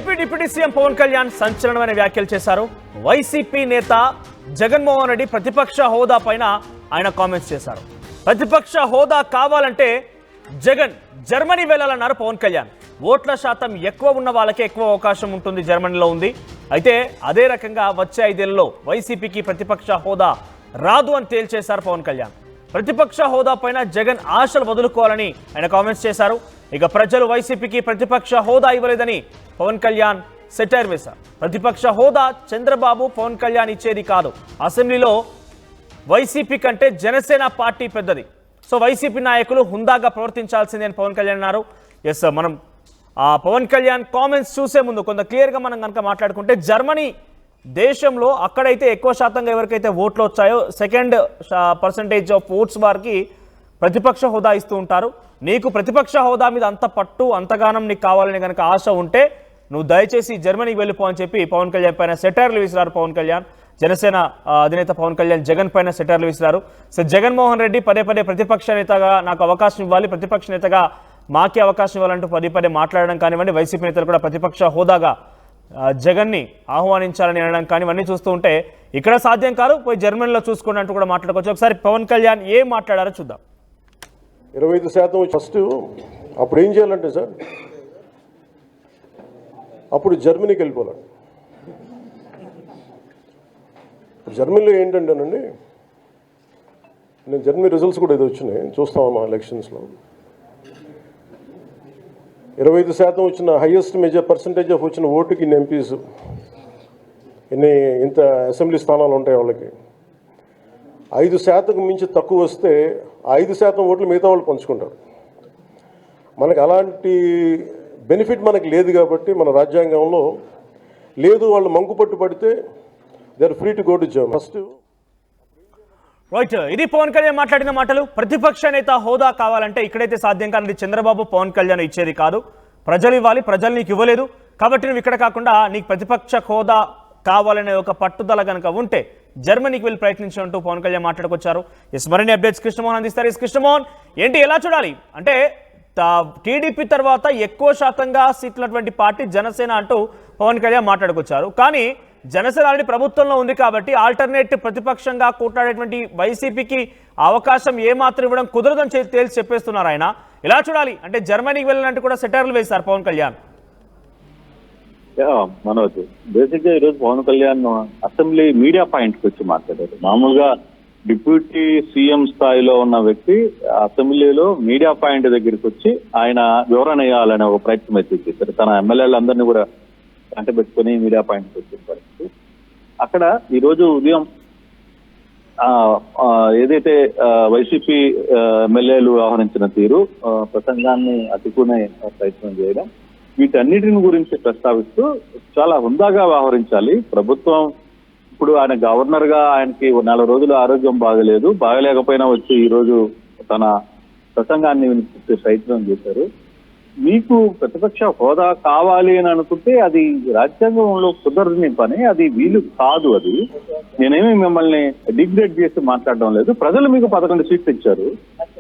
AP deputy CM Pawan Kalyan సంచలనమైన వ్యాఖ్యలు చేశారు. వైసీపీ నేత జగన్మోహన్ రెడ్డి ప్రతిపక్ష హోదా పైన ఆయన కామెంట్స్ చేశారు. ప్రతిపక్ష హోదా కావాలంటే జగన్ జర్మనీ వెళ్లాలన్నారు పవన్ కళ్యాణ్. ఓట్ల శాతం ఎక్కువ ఉన్న వాళ్ళకే ఎక్కువ అవకాశం ఉంటుంది జర్మనీలో ఉంది. అయితే అదే రకంగా వచ్చే 5 ఏళ్లలో వైసీపీకి ప్రతిపక్ష హోదా రాదు అని తేల్చేశారు పవన్ కళ్యాణ్. ప్రతిపక్ష హోదా పైన జగన్ ఆశలు వదులుకోవాలని ఆయన కామెంట్స్ చేశారు. ఇక ప్రజలు వైసీపీకి ప్రతిపక్ష హోదా ఇవ్వలేదని పవన్ కళ్యాణ్ సెటైర్ వేశారు. ప్రతిపక్ష హోదా చంద్రబాబు పవన్ కళ్యాణ్ ఇచ్చేది కాదు. అసెంబ్లీలో వైసీపీ కంటే జనసేన పార్టీ పెద్దది. సో వైసీపీ నాయకులు హుందాగా ప్రవర్తించాల్సిందే అని పవన్ కళ్యాణ్ అన్నారు. ఎస్ మనం పవన్ కళ్యాణ్ కామెంట్స్ చూసే ముందు కొంత క్లియర్గా మనం కనుక మాట్లాడుకుంటే, జర్మనీ దేశంలో అక్కడైతే ఎక్కువ శాతంగా ఎవరికైతే ఓట్లు వచ్చాయో సెకండ్ పర్సంటేజ్ ఆఫ్ ఓట్స్ వారికి ప్రతిపక్ష హోదా ఇస్తూ ఉంటారు. నీకు ప్రతిపక్ష హోదా మీద అంత పట్టు అంతగానం నీకు కావాలని కనుక ఆశ ఉంటే నువ్వు దయచేసి జర్మనీకి వెళ్ళిపో అని చెప్పి పవన్ కళ్యాణ్ పైన సెటైర్లు విసిరారు. పవన్ కళ్యాణ్ జనసేన అధినేత పవన్ కళ్యాణ్ జగన్ పైన సెటైర్లు విసిరారు. సో జగన్మోహన్ రెడ్డి పదే పదే ప్రతిపక్ష నేతగా నాకు అవకాశం ఇవ్వాలి, ప్రతిపక్ష నేతగా మాకే అవకాశం ఇవ్వాలంటూ పదే పదే మాట్లాడడం కానివ్వండి, వైసీపీ నేతలు కూడా ప్రతిపక్ష హోదాగా జగన్ని ఆహ్వానించాలని అనడం కానివన్నీ చూస్తూ ఉంటే ఇక్కడ సాధ్యం కాదు, పోయి జర్మనీలో చూసుకోండి అంటూ కూడా మాట్లాడుకోవచ్చు. ఒకసారి పవన్ కళ్యాణ్ ఏం మాట్లాడారో చూద్దాం. 25% ఫస్ట్ అప్పుడు ఏం చేయాలంటే సార్, అప్పుడు జర్మనీకి వెళ్ళిపోవాలి. జర్మనీలో ఏంటంటేనండి, నేను జర్మనీ రిజల్ట్స్ కూడా ఏదో వచ్చినాయి చూస్తాం మా ఎలక్షన్స్లో. 25% వచ్చిన హైయెస్ట్ పర్సంటేజ్ ఆఫ్ వచ్చిన ఓటుకి ఇన్ని ఎంపీస్, ఇంత అసెంబ్లీ స్థానాలు ఉంటాయి వాళ్ళకి. 5% మించి తక్కువ వస్తే 5% ఓట్లు మిగతా వాళ్ళు పంచుకుంటారు. మనకు అలాంటి బెనిఫిట్ మనకు లేదు కాబట్టి మన రాజ్యాంగంలో లేదు. వాళ్ళు మంకుపట్టు పడితే they are free to go to Germany. First right, ఇది పవన్ కళ్యాణ్ మాట్లాడిన మాటలు. ప్రతిపక్ష నేత హోదా కావాలంటే ఇక్కడైతే సాధ్యం కానిది చంద్రబాబు పవన్ కళ్యాణ్ ఇచ్చేది కాదు, ప్రజలు ఇవ్వాలి, ప్రజలు నీకు ఇవ్వలేదు కాబట్టి నువ్వు ఇక్కడ కాకుండా నీకు ప్రతిపక్ష హోదా కావాలనే ఒక పట్టుదల కనుక ఉంటే జర్మనీకి వెళ్ళి ప్రయత్నించినట్టు పవన్ కళ్యాణ్ మాట్లాడుకొచ్చారు. మరిన్ని అప్డేట్స్ కృష్ణమోహన్ అందిస్తారు. కృష్ణమోహన్, ఏంటి ఎలా చూడాలి అంటే టీడీపీ తర్వాత ఎక్కువ శాతంగా సీట్లటువంటి పార్టీ జనసేన అంటూ పవన్ కళ్యాణ్ మాట్లాడుకొచ్చారు. కానీ జనసేన ఆల్రెడీ ప్రభుత్వంలో ఉంది కాబట్టి ఆల్టర్నేట్ ప్రతిపక్షంగా కూట్లాడేటువంటి వైసీపీకి అవకాశం ఏమాత్రం ఇవ్వడం కుదరదని తేల్చి చెప్పేస్తున్నారు ఆయన. ఎలా చూడాలి అంటే జర్మనీకి వెళ్ళినట్టు కూడా సెటైర్లు వేశారు పవన్ కళ్యాణ్. మనోజ్, బేసిక్ గా ఈరోజు పవన్ కళ్యాణ్ అసెంబ్లీ మీడియా పాయింట్కి వచ్చి మాట్లాడారు. మామూలుగా డిప్యూటీ సీఎం స్థాయిలో ఉన్న వ్యక్తి అసెంబ్లీలో మీడియా పాయింట్ దగ్గరికి వచ్చి ఆయన వివరణ ఇవ్వాలనే ఒక ప్రయత్నం అయితే చేశారు. తన ఎమ్మెల్యేలందరినీ కూడా కంట పెట్టుకుని మీడియా పాయింట్కి వచ్చిన పరిస్థితి. అక్కడ ఈరోజు ఉదయం ఏదైతే వైసీపీ ఎమ్మెల్యేలు వ్యవహరించిన తీరు, ప్రసంగాన్ని అడ్డుకునే ప్రయత్నం చేయడం, వీటన్నిటిని గురించి ప్రస్తావిస్తూ చాలా హుందాగా వ్యవహరించాలి ప్రభుత్వం. ఇప్పుడు ఆయన గవర్నర్ గా ఆయనకి 4 రోజులు ఆరోగ్యం బాగలేకపోయినా వచ్చి ఈరోజు తన ప్రసంగాన్ని వినిపించే ప్రయత్నం చేశారు. మీకు ప్రతిపక్ష హోదా కావాలి అని అనుకుంటే అది రాజ్యాంగంలో కుదరని పని, అది వీలు కాదు. అది నేనేమి మిమ్మల్ని డిగ్రేడ్ చేసి మాట్లాడడం లేదు. ప్రజలు మీకు 11 సీట్లు ఇచ్చారు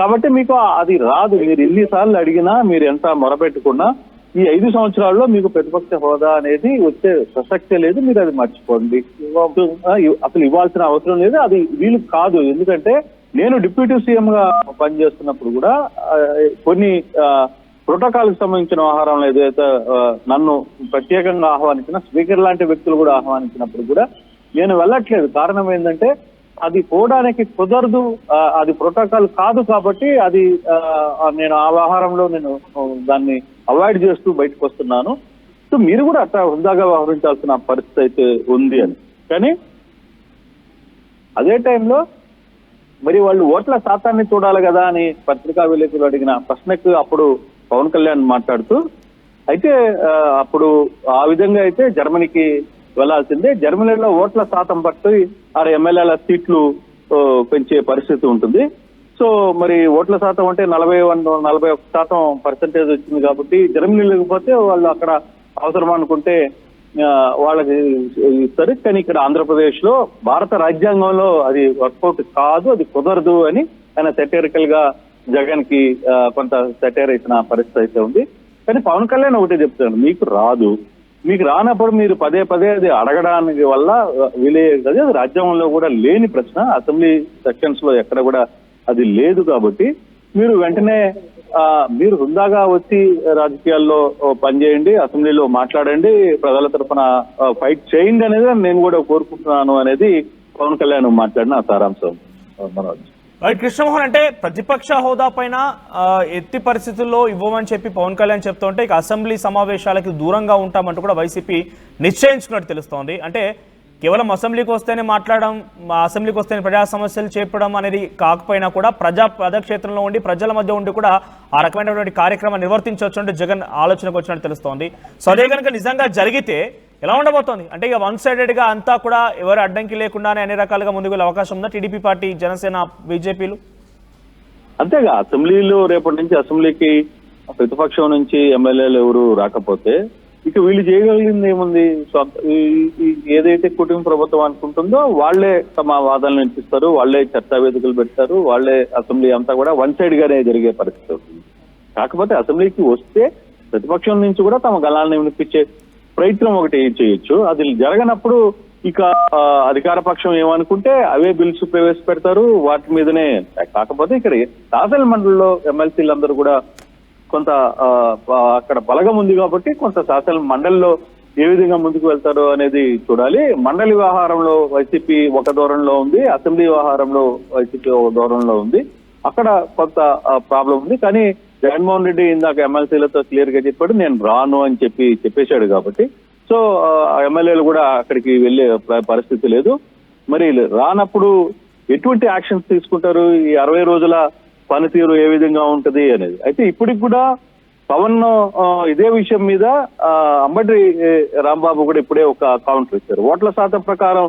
కాబట్టి మీకు అది రాదు. మీరు ఎన్నిసార్లు అడిగినా, మీరు ఎంత మొరపెట్టుకున్నా ఈ 5 సంవత్సరాల్లో మీకు ప్రతిపక్ష హోదా అనేది వచ్చే ప్రసక్తే లేదు. మీరు అది మర్చిపోండి, అసలు ఇవ్వాల్సిన అవసరం లేదు, అది వీలు కాదు. ఎందుకంటే నేను డిప్యూటీ సీఎం గా పనిచేస్తున్నప్పుడు కూడా కొన్ని ప్రోటోకాల్ కి సంబంధించిన వ్యవహారంలో ఏదైతే నన్ను ప్రత్యేకంగా ఆహ్వానించిన స్పీకర్ లాంటి వ్యక్తులు కూడా ఆహ్వానించినప్పుడు కూడా నేను వెళ్ళట్లేదు. కారణం ఏంటంటే అది పోవడానికి కుదరదు, అది ప్రోటోకాల్ కాదు కాబట్టి అది నేను ఆ వ్యవహారంలో నేను దాన్ని అవాయిడ్ చేస్తూ బయటకు వస్తున్నాను. సో మీరు కూడా అట్లా హుందాగా వ్యవహరించాల్సిన పరిస్థితి అయితే ఉంది అని. కానీ అదే టైంలో మరి వాళ్ళు ఓట్ల శాతాన్ని చూడాలి కదా అని పత్రికా విలేకరులు అడిగిన ప్రశ్నకు అప్పుడు పవన్ కళ్యాణ్ మాట్లాడుతూ, అయితే అప్పుడు ఆ విధంగా అయితే జర్మనీకి వెళ్లాల్సిందే, జర్మనీలో ఓట్ల శాతం బట్టి ఆడ ఎమ్మెల్యేల సీట్లు పెంచే పరిస్థితి ఉంటుంది. సో మరి ఓట్ల శాతం అంటే 41% పర్సెంటేజ్ వచ్చింది కాబట్టి జర్మనీ లేకపోతే వాళ్ళు అక్కడ అవసరం అనుకుంటే వాళ్ళకి ఇస్తారు. కానీ ఇక్కడ ఆంధ్రప్రదేశ్ లో భారత రాజ్యాంగంలో అది వర్కౌట్ కాదు, అది కుదరదు అని ఆయన సెటరికల్ గా జగన్ కి కొంత సెటైర్ ఇచ్చిన పరిస్థితి అయితే ఉంది. కానీ పవన్ కళ్యాణ్ ఒకటే చెప్తాను, మీకు రాదు, మీకు రానప్పుడు మీరు పదే పదే అది అడగడానికి వల్ల వీలయ్యేది. అది రాజ్యాంగంలో కూడా లేని ప్రశ్న, అసెంబ్లీ సెక్షన్స్ లో ఎక్కడ కూడా అది లేదు. కాబట్టి మీరు వెంటనే మీరు హుందాగా వచ్చి రాజకీయాల్లో పనిచేయండి, అసెంబ్లీలో మాట్లాడండి, ప్రజల తరఫున ఫైట్ చేయండి అనేది నేను కూడా కోరుకుంటున్నాను అనేది పవన్ కళ్యాణ్ మాట్లాడిన సారాంశం. మనోజ్ కృష్ణమోహన్, అంటే ప్రతిపక్ష హోదా పైన ఎత్తి పరిస్థితుల్లో ఇవ్వమని చెప్పి పవన్ కళ్యాణ్ చెప్తుంటే ఇక అసెంబ్లీ సమావేశాలకి దూరంగా ఉంటామంటూ కూడా వైసీపీ నిశ్చయించుకున్నట్టు తెలుస్తోంది. అంటే కేవలం అసెంబ్లీకి వస్తేనే మాట్లాడడం, అసెంబ్లీకి వస్తేనే ప్రజా సమస్యలు చేపడం అనేది కాకపోయినా కూడా ప్రజాక్షేత్రంలో ఉండి ప్రజల మధ్య ఉండి కూడా ఆ రకమైనటువంటి కార్యక్రమం నిర్వర్తించవచ్చు అంటే జగన్ ఆలోచనకు వచ్చినట్టు తెలుస్తోంది. సో అదే కనుక నిజంగా జరిగితే ఎలా ఉండబోతోంది? అంటే ఇక వన్ సైడెడ్గా అంతా కూడా ఎవరు అడ్డంకి లేకుండానే అన్ని రకాలుగా ముందుకు వెళ్ళే అవకాశం ఉందా టీడీపీ పార్టీ, జనసేన, బీజేపీలు? అంతేగా, అసెంబ్లీలో రేపటి నుంచి అసెంబ్లీకి ప్రతిపక్షం నుంచి ఎమ్మెల్యేలు ఎవరు రాకపోతే ఇక వీళ్ళు చేయగలిగింది ఏముంది? ఏదైతే కుటుంబ ప్రభుత్వం అనుకుంటుందో వాళ్లే తమ వాదనలు వినిపిస్తారు, వాళ్లే చర్చా వేదికలు పెడతారు, వాళ్లే అసెంబ్లీ అంతా కూడా వన్ సైడ్ గానే జరిగే పరిస్థితి అవుతుంది. కాకపోతే అసెంబ్లీకి వస్తే ప్రతిపక్షం నుంచి కూడా తమ గళాలను వినిపించే ప్రయత్నం ఒకటి చేయొచ్చు. అది జరగనప్పుడు ఇక అధికార పక్షం ఏమనుకుంటే అవే బిల్స్ ప్రవేశపెడతారు, వాటి మీదనే. కాకపోతే ఇక్కడ శాసన మండలిలో ఎమ్మెల్సీలందరూ కూడా కొంత అక్కడ బలగం ఉంది కాబట్టి కొంత శాసన మండలిలో ఏ విధంగా ముందుకు వెళ్తారో అనేది చూడాలి. మండలి వ్యవహారంలో వైసీపీ ఒక ధోరణిలో ఉంది, అసెంబ్లీ వ్యవహారంలో వైసీపీ ఒక ధోరణిలో ఉంది. అక్కడ కొంత ప్రాబ్లం ఉంది. కానీ జగన్మోహన్ రెడ్డి ఇందాక ఎమ్మెల్సీలతో క్లియర్ గా చెప్పాడు, నేను రాను అని చెప్పేశాడు. కాబట్టి సో ఎమ్మెల్యేలు కూడా అక్కడికి వెళ్లే పరిస్థితి లేదు. మరి రానప్పుడు ఎటువంటి యాక్షన్స్ తీసుకుంటారు, ఈ 60 రోజుల పనితీరు ఏ విధంగా ఉంటది అనేది. అయితే ఇప్పటికి కూడా పవన్ ఇదే విషయం మీద అంబటి రాంబాబు కూడా ఇప్పుడే ఒక కౌంటర్ ఇచ్చారు. ఓట్ల శాతం ప్రకారం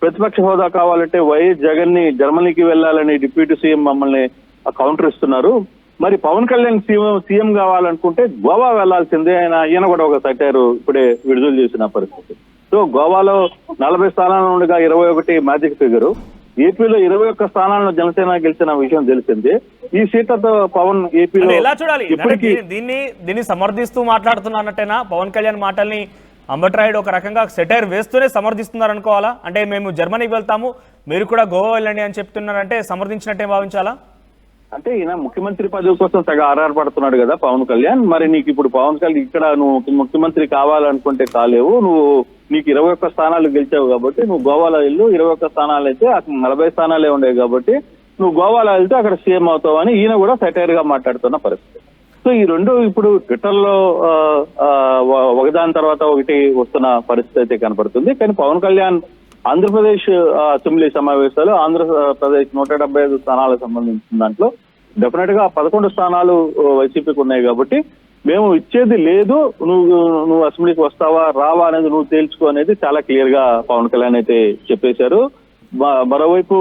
ప్రతిపక్ష హోదా కావాలంటే వైఎస్ జగన్ ని జర్మనీకి వెళ్లాలని డిప్యూటీ సీఎం మమ్మల్ని కౌంటర్ ఇస్తున్నారు. మరి పవన్ కళ్యాణ్ సీఎం కావాలనుకుంటే గోవా వెళ్లాల్సిందే. ఈయన కూడా ఒక సైటారు ఇప్పుడే విడుదల చేసిన పరిస్థితి. సో గోవాలో 40 స్థానాల నుండిగా 21 మ్యాజిక్ ఫిగర్, ఏపీలో 21 స్థానాలను జనసేన గెలిచిన విషయం తెలిసిందే. ఈ సీట్లతో పవన్ ఏపీలో ఎలా చూడాలి? దీన్ని సమర్థిస్తూ మాట్లాడుతున్నట్టేనా? పవన్ కళ్యాణ్ మాటల్ని అంబట్రాయుడు ఒక రకంగా సెటైర్ వేస్తూనే సమర్థిస్తున్నారు అనుకోవాలా? అంటే మేము జర్మనీకి వెళ్తాము, మీరు కూడా గోవా వెళ్ళండి అని చెప్తున్నారంటే సమర్థించినట్టే భావించాలా? అంటే ఈయన ముఖ్యమంత్రి పదవి కోసం తెగ ఆరాటపడుతున్నాడు కదా పవన్ కళ్యాణ్. మరి నీకు ఇప్పుడు పవన్ కళ్యాణ్ ఇక్కడ నువ్వు ముఖ్యమంత్రి కావాలనుకుంటే కాలేవు, నీకు 21 స్థానాలు గెలిచావు కాబట్టి నువ్వు గోవాలో వెళ్ళు. 21 స్థానాలు అయితే అక్కడ 40 స్థానాలే ఉండేవి కాబట్టి నువ్వు గోవాలో వెళ్తే అక్కడ సీఎం అవుతావు అని ఈయన కూడా సెటైర్ గా మాట్లాడుతున్న పరిస్థితి. సో ఈ రెండు ఇప్పుడు ట్విట్టర్ లో ఒకదాని తర్వాత ఒకటి వస్తున్న పరిస్థితి అయితే కనపడుతుంది. కానీ పవన్ కళ్యాణ్ ఆంధ్రప్రదేశ్ అసెంబ్లీ సమావేశాలు, ఆంధ్రప్రదేశ్ 175 స్థానాలకు సంబంధించిన దాంట్లో డెఫినెట్ గా 11 స్థానాలు వైసీపీకి ఉన్నాయి. కాబట్టి మేము ఇచ్చేది లేదు, నువ్వు అసెంబ్లీకి వస్తావా రావా అనేది నువ్వు తేల్చుకో అనేది చాలా క్లియర్ గా పవన్ కళ్యాణ్ అయితే చెప్పేశారు. మరోవైపు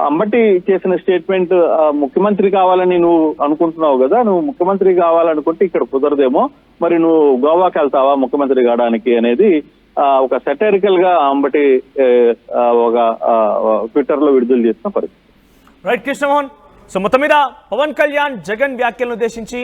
అంబటి చేసిన స్టేట్మెంట్, ముఖ్యమంత్రి కావాలని నువ్వు అనుకుంటున్నావు కదా, నువ్వు ముఖ్యమంత్రి కావాలనుకుంటే ఇక్కడ కుదరదేమో, మరి నువ్వు గోవాకి వెళ్తావా ముఖ్యమంత్రి కావడానికి అనేది ఒక సెటరికల్ గా అంబటి ఒక ట్విట్టర్ లో విడుదల చేసిన పరిస్థితి. రైట్ కృష్ణమోహన్, సో మొత్తం మీద పవన్ కళ్యాణ్ జగన్ వ్యాఖ్యలను ఉద్దేశించి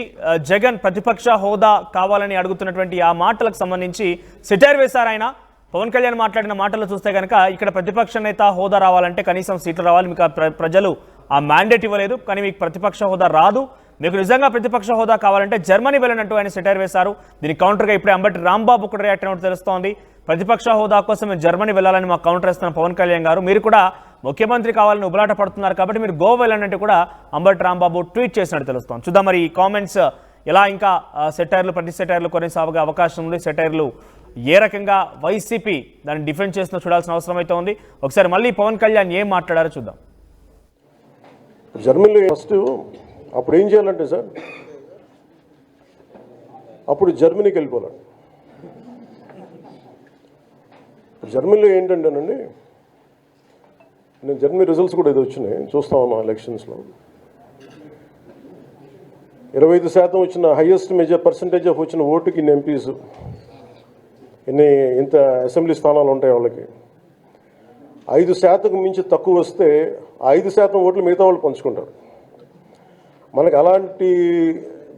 జగన్ ప్రతిపక్ష హోదా కావాలని అడుగుతున్నటువంటి ఆ మాటలకు సంబంధించి సెటైర్ వేశారు ఆయన. పవన్ కళ్యాణ్ మాట్లాడిన మాటలు చూస్తే కనుక ఇక్కడ ప్రతిపక్ష నేత హోదా రావాలంటే కనీసం సీట్లు రావాలి, మీకు ప్రజలు ఆ మ్యాండేట్ ఇవ్వలేదు, కానీ మీకు ప్రతిపక్ష హోదా రాదు, మీకు నిజంగా ప్రతిపక్ష హోదా కావాలంటే జర్మనీ వెళ్ళినట్టు ఆయన సెటైర్ వేశారు. దీనికి కౌంటర్గా ఇప్పుడే అంబటి రాంబాబు కూడా రియాక్ట్ అయినట్టు తెలుస్తోంది. ప్రతిపక్ష హోదా కోసం మేము జర్మనీ వెళ్ళాలని మాకు కౌంటర్ ఇస్తున్న పవన్ కళ్యాణ్ గారు, మీరు కూడా ముఖ్యమంత్రి కావాలని ఉబలాట పడుతున్నారు కాబట్టి మీరు గోవా వెళ్ళాలంటే కూడా అంబటి రాంబాబు ట్వీట్ చేసినట్టు తెలుస్తోంది. చూద్దాం మరి ఈ కామెంట్స్ ఎలా ఇంకా సెటైర్లు ప్రతి సెటైర్లు కొనసాగే అవకాశం ఉంది, సెటైర్లు ఏ రకంగా వైసీపీ దాన్ని డిఫెండ్ చేస్తున్నా చూడాల్సిన అవసరం అయితే ఉంది. ఒకసారి మళ్ళీ పవన్ కళ్యాణ్ ఏం మాట్లాడారో చూద్దాం. జర్మనీలో ఫస్ట్ అప్పుడు ఏం చేయాలంటే సార్, అప్పుడు జర్మనీకి వెళ్ళిపోవాలి. జర్మనీలో ఏంటంటేనండి, నేను జర్మనీ రిజల్ట్స్ కూడా ఇది వచ్చినాయి, చూస్తా ఉన్నాం ఎలక్షన్స్లో 25% వచ్చిన హైయెస్ట్ పర్సంటేజ్ ఆఫ్ వచ్చిన ఓటుకి ఇన్ని ఎంపీస్, ఇంత అసెంబ్లీ స్థానాలు ఉంటాయి వాళ్ళకి. 5% మించి తక్కువ వస్తే 5% ఓట్లు మిగతా వాళ్ళు పంచుకుంటారు. మనకు అలాంటి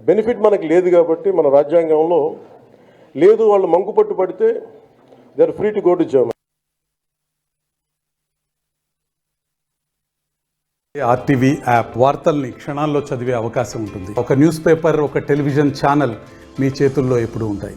బెనిఫిట్ మనకు లేదు కాబట్టి మన రాజ్యాంగంలో లేదు వాళ్ళు మంకుపట్టు పడితే they are free to go to Germany. RTV app వార్తల్ని క్షణాల్లో చదివే అవకాశం ఉంటుంది. ఒక న్యూస్ పేపర్, ఒక టెలివిజన్ ఛానల్ మీ చేతుల్లో ఎప్పుడూ ఉంటాయి.